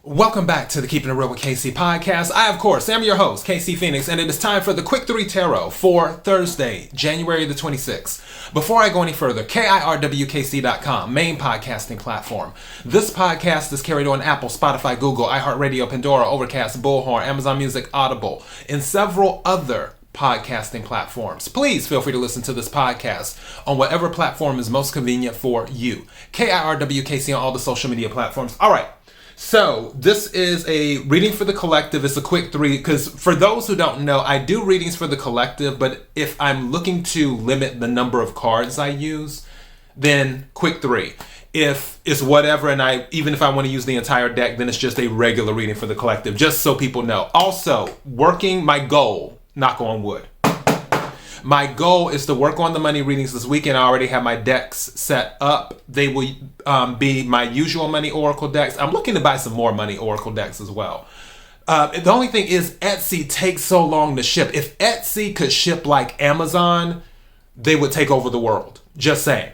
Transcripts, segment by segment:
Welcome back to the Keeping It Real with KC podcast. I, of course, am your host, KC Phoenix, and it is time for the Quick 3 Tarot for Thursday, January the 26th. Before I go any further, KIRWKC.com, main podcasting platform. This podcast is carried on Apple, Spotify, Google, iHeartRadio, Pandora, Overcast, Bullhorn, Amazon Music, Audible, and several other podcasting platforms. Please feel free to listen to this podcast on whatever platform is most convenient for you. KIRWKC on all the social media platforms. All right. So this is a reading for the collective. It's a quick 3 because for those who don't know, I do readings for the collective, but if I'm looking to limit the number of cards I use, then quick 3. If it's whatever, and even if I want to use the entire deck, then it's just a regular reading for the collective, just so people know. Also, my goal, knock on wood. My goal is to work on the money readings this weekend. I already have my decks set up. They will be my usual money oracle decks. I'm looking to buy some more money oracle decks as well. The only thing is Etsy takes so long to ship. If Etsy could ship like Amazon, they would take over the world. Just saying.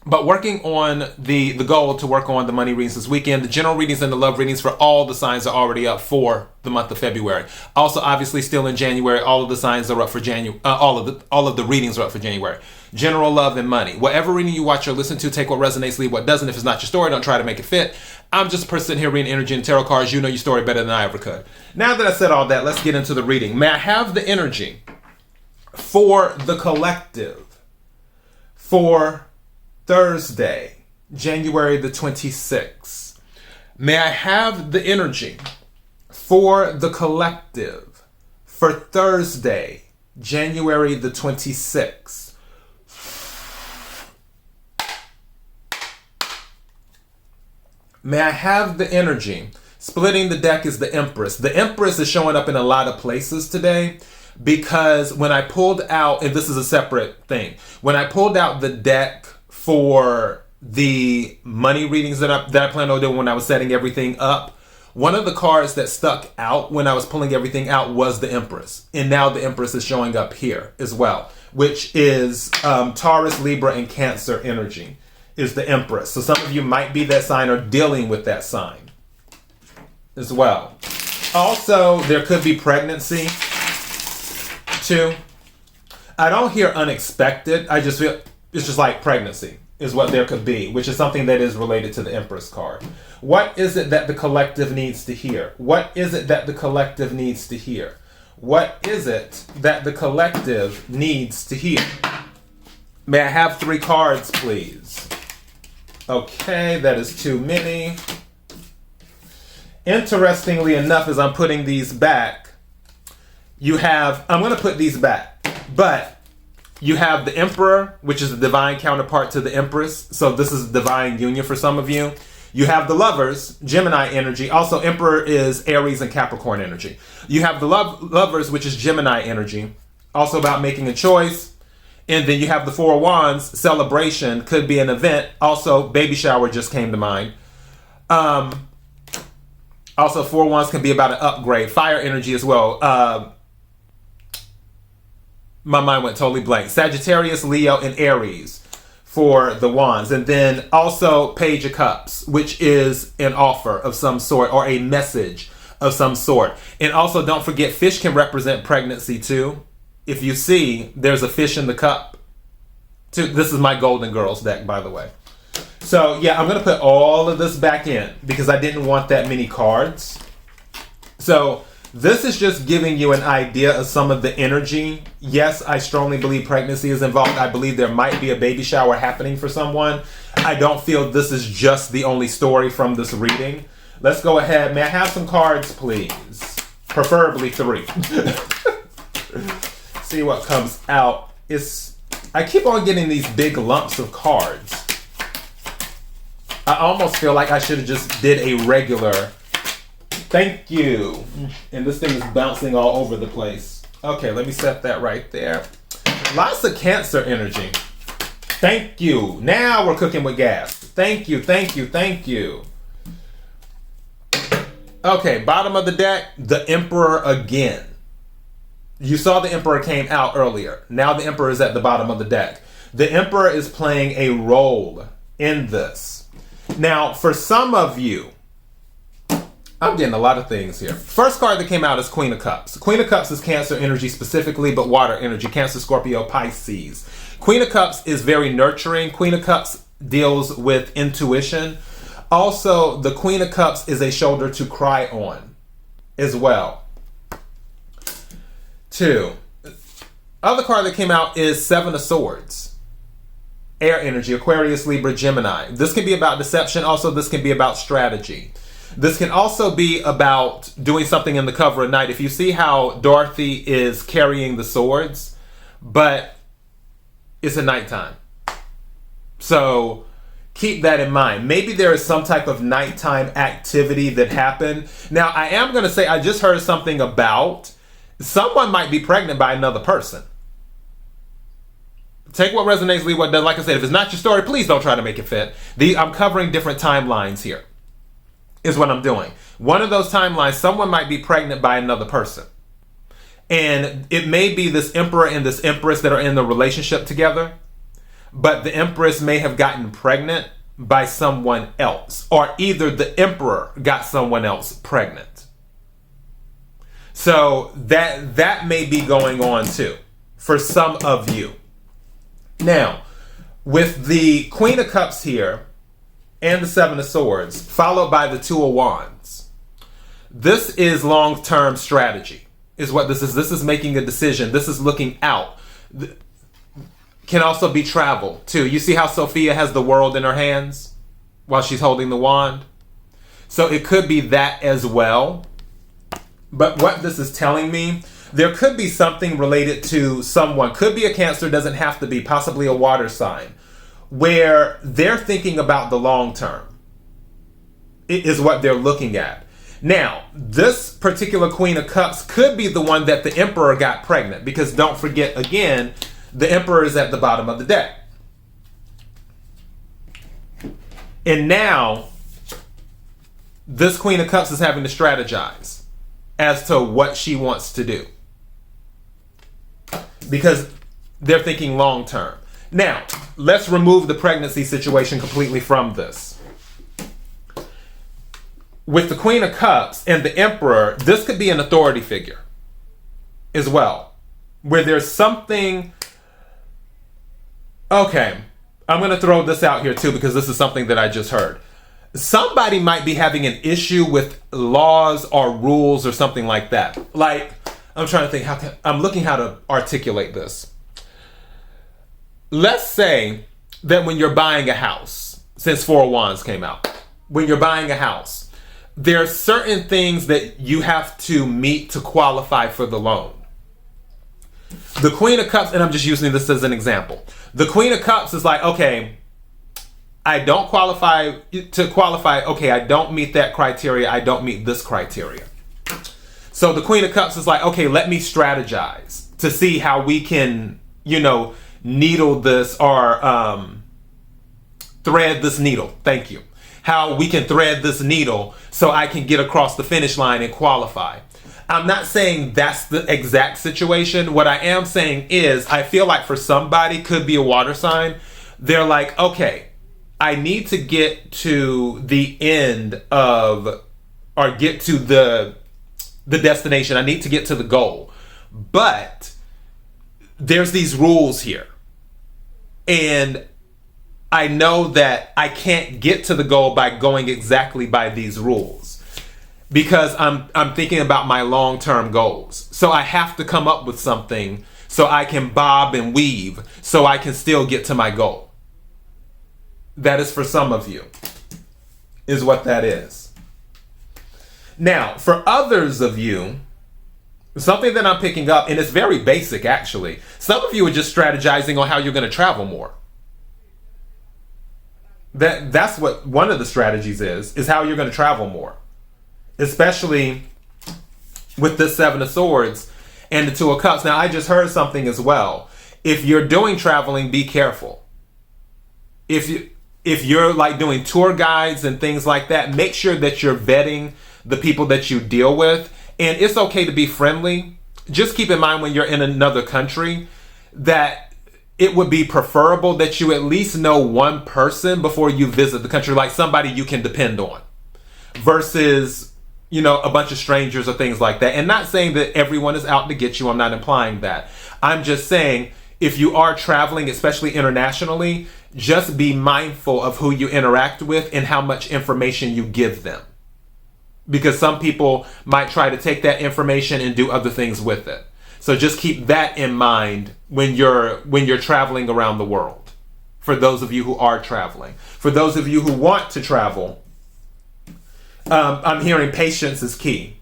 But working on the goal to work on the money readings this weekend. The general readings and the love readings for all the signs are already up for the month of February. Also, obviously, still in January, all of the signs are up for January. All of the readings are up for January. General love and money. Whatever reading you watch or listen to, take what resonates, leave what doesn't. If it's not your story, don't try to make it fit. I'm just a person sitting here reading energy and tarot cards. You know your story better than I ever could. Now that I said all that, let's get into the reading. May I have the energy for the collective for Thursday, January the 26th. May I have the energy for the collective for Thursday, January the 26th. May I have the energy? Splitting the deck is the Empress. The Empress is showing up in a lot of places today because when I pulled out, and this is a separate thing, when I pulled out the deck for the money readings that I planned on doing when I was setting everything up, one of the cards that stuck out when I was pulling everything out was the Empress. And now the Empress is showing up here as well, which is Taurus, Libra, and Cancer energy is the Empress. So some of you might be that sign or dealing with that sign as well. Also, there could be pregnancy too. I don't hear unexpected. I just feel it's just like pregnancy is what there could be, which is something that is related to the Empress card. What is it that the collective needs to hear? What is it that the collective needs to hear? What is it that the collective needs to hear? May I have 3 cards, please? Okay, that is too many. Interestingly enough, as I'm putting these back, I'm going to put these back, but you have the Emperor, which is the divine counterpart to the Empress. So this is divine union for some of you. You have the Lovers, Gemini energy. Also, Emperor is Aries and Capricorn energy. You have the Lovers, which is Gemini energy. Also about making a choice. And then you have the 4 of Wands, celebration, could be an event. Also, baby shower just came to mind. Also, 4 of Wands can be about an upgrade. Fire energy as well. My mind went totally blank. Sagittarius, Leo, and Aries for the Wands. And then also Page of Cups, which is an offer of some sort or a message of some sort. And also don't forget, fish can represent pregnancy too. If you see, there's a fish in the cup. This is my Golden Girls deck, by the way. So yeah, I'm going to put all of this back in because I didn't want that many cards. So this is just giving you an idea of some of the energy. Yes, I strongly believe pregnancy is involved. I believe there might be a baby shower happening for someone. I don't feel this is just the only story from this reading. Let's go ahead. May I have some cards, please? Preferably 3. See what comes out. I keep on getting these big lumps of cards. I almost feel like I should have just did a regular. Thank you. And this thing is bouncing all over the place. Okay, let me set that right there. Lots of Cancer energy. Thank you. Now we're cooking with gas. Thank you, thank you, thank you. Okay, bottom of the deck, the Emperor again. You saw the Emperor came out earlier. Now the Emperor is at the bottom of the deck. The Emperor is playing a role in this. Now, for some of you, I'm getting a lot of things here. First card that came out is Queen of Cups. Queen of Cups is Cancer energy specifically, but water energy. Cancer, Scorpio, Pisces. Queen of Cups is very nurturing. Queen of Cups deals with intuition. Also, the Queen of Cups is a shoulder to cry on as well. 2. Other card that came out is Seven of Swords. Air energy, Aquarius, Libra, Gemini. This can be about deception. Also, this can be about strategy. This can also be about doing something in the cover of night. If you see how Dorothy is carrying the swords, but it's at nighttime. So keep that in mind. Maybe there is some type of nighttime activity that happened. Now, I am going to say I just heard something about someone might be pregnant by another person. Take what resonates, leave what doesn't. Like I said, if it's not your story, please don't try to make it fit. I'm covering different timelines here, is what I'm doing. One of those timelines, someone might be pregnant by another person. And it may be this emperor and this empress that are in the relationship together, but the empress may have gotten pregnant by someone else, or either the emperor got someone else pregnant. So that may be going on too for some of you. Now, with the Queen of Cups here and the Seven of Swords, followed by the Two of Wands, this is long-term strategy, is what this is. This is making a decision. This is looking out. Can also be travel too. You see how Sophia has the world in her hands while she's holding the wand? So it could be that as well. But what this is telling me, there could be something related to someone. Could be a Cancer, doesn't have to be, possibly a water sign, where they're thinking about the long term. It is what they're looking at. Now, this particular Queen of Cups could be the one that the Emperor got pregnant, because don't forget, again, the Emperor is at the bottom of the deck. And now, this Queen of Cups is having to strategize as to what she wants to do, because they're thinking long term. Now, let's remove the pregnancy situation completely from this. With the Queen of Cups and the Emperor, this could be an authority figure as well, where there's something. Okay, I'm going to throw this out here too, because this is something that I just heard. Somebody might be having an issue with laws or rules or something like that. Like, I'm trying to think, I'm looking how to articulate this. Let's say that when you're buying a house, since Four of Wands came out, when you're buying a house, there are certain things that you have to meet to qualify for the loan. The Queen of Cups, and I'm just using this as an example. The Queen of Cups is like, okay, I don't qualify to qualify. Okay, I don't meet that criteria. I don't meet this criteria. So the Queen of Cups is like, okay, let me strategize to see how we can, needle this or thread this needle. Thank you. How we can thread this needle so I can get across the finish line and qualify. I'm not saying that's the exact situation. What I am saying is, I feel like for somebody, could be a water sign, they're like, okay, I need to get to the end of, or get to the destination. I need to get to the goal. But there's these rules here. And I know that I can't get to the goal by going exactly by these rules, because I'm thinking about my long-term goals. So I have to come up with something so I can bob and weave so I can still get to my goal. That is for some of you, is what that is. Now, for others of you, something that I'm picking up, and it's very basic actually, some of you are just strategizing on how you're going to travel more. That's what one of the strategies is how you're going to travel more. Especially with this Seven of Swords and the Two of Cups. Now, I just heard something as well. If you're doing traveling, be careful. If you're like doing tour guides and things like that, make sure that you're vetting the people that you deal with. And it's okay to be friendly. Just keep in mind when you're in another country that it would be preferable that you at least know one person before you visit the country, like somebody you can depend on, versus a bunch of strangers or things like that. And not saying that everyone is out to get you. I'm not implying that. I'm just saying if you are traveling, especially internationally, just be mindful of who you interact with and how much information you give them. Because some people might try to take that information and do other things with it. So just keep that in mind when you're traveling around the world. For those of you who are traveling. For those of you who want to travel, I'm hearing patience is key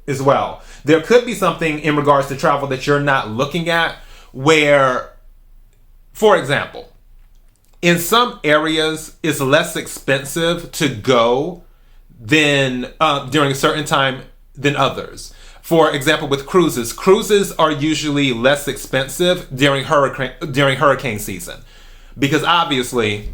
as well. There could be something in regards to travel that you're not looking at where, for example, in some areas it's less expensive to go than during a certain time than others. For example, with cruises are usually less expensive during hurricane season, because obviously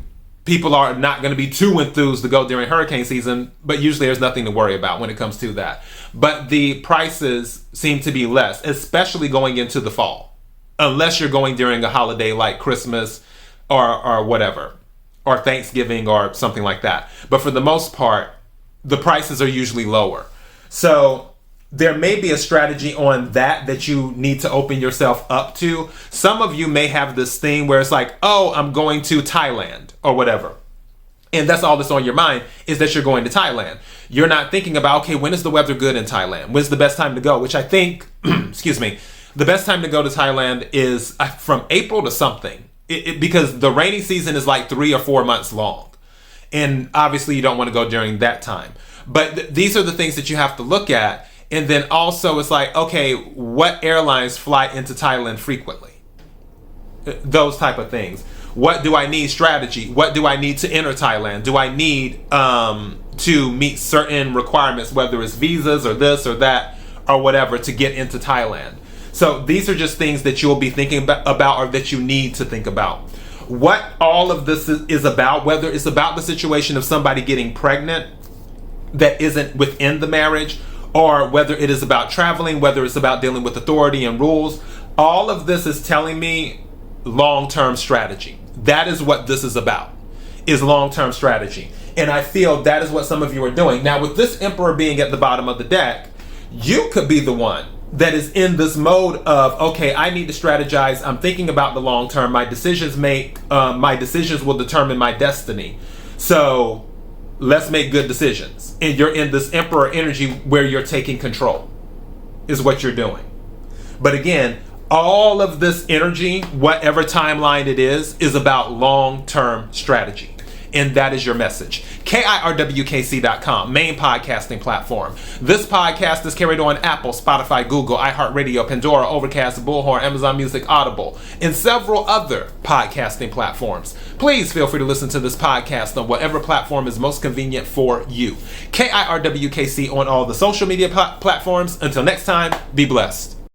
people are not going to be too enthused to go during hurricane season, but usually there's nothing to worry about when it comes to that. But the prices seem to be less, especially going into the fall, unless you're going during a holiday like Christmas or whatever, or Thanksgiving or something like that. But for the most part, the prices are usually lower. So there may be a strategy on that you need to open yourself up to. Some of you may have this thing where it's like, oh, I'm going to Thailand or whatever. And that's all that's on your mind is that you're going to Thailand. You're not thinking about, okay, when is the weather good in Thailand? When's the best time to go? Which I think, excuse me, the best time to go to Thailand is from April to something. Because the rainy season is like 3 or 4 months long. And obviously you don't want to go during that time. But these are the things that you have to look at. And then also it's like, okay, what airlines fly into Thailand frequently? Those type of things. What do I need strategy? What do I need to enter Thailand? Do I need to meet certain requirements, whether it's visas or this or that or whatever, to get into Thailand? So these are just things that you'll be thinking about or that you need to think about. What all of this is about, whether it's about the situation of somebody getting pregnant that isn't within the marriage, or whether it is about traveling, whether it's about dealing with authority and rules, all of this is telling me long-term strategy. That is what this is about, is long-term strategy. And I feel that is what some of you are doing. Now, with this Emperor being at the bottom of the deck, you could be the one that is in this mode of, okay, I need to strategize. I'm thinking about the long term. My decisions will determine my destiny. So let's make good decisions. And you're in this Emperor energy where you're taking control, is what you're doing. But again, all of this energy, whatever timeline it is about long-term strategy. And that is your message. KIRWKC.com, main podcasting platform. This podcast is carried on Apple, Spotify, Google, iHeartRadio, Pandora, Overcast, Bullhorn, Amazon Music, Audible, and several other podcasting platforms. Please feel free to listen to this podcast on whatever platform is most convenient for you. KIRWKC on all the social media platforms. Until next time, be blessed.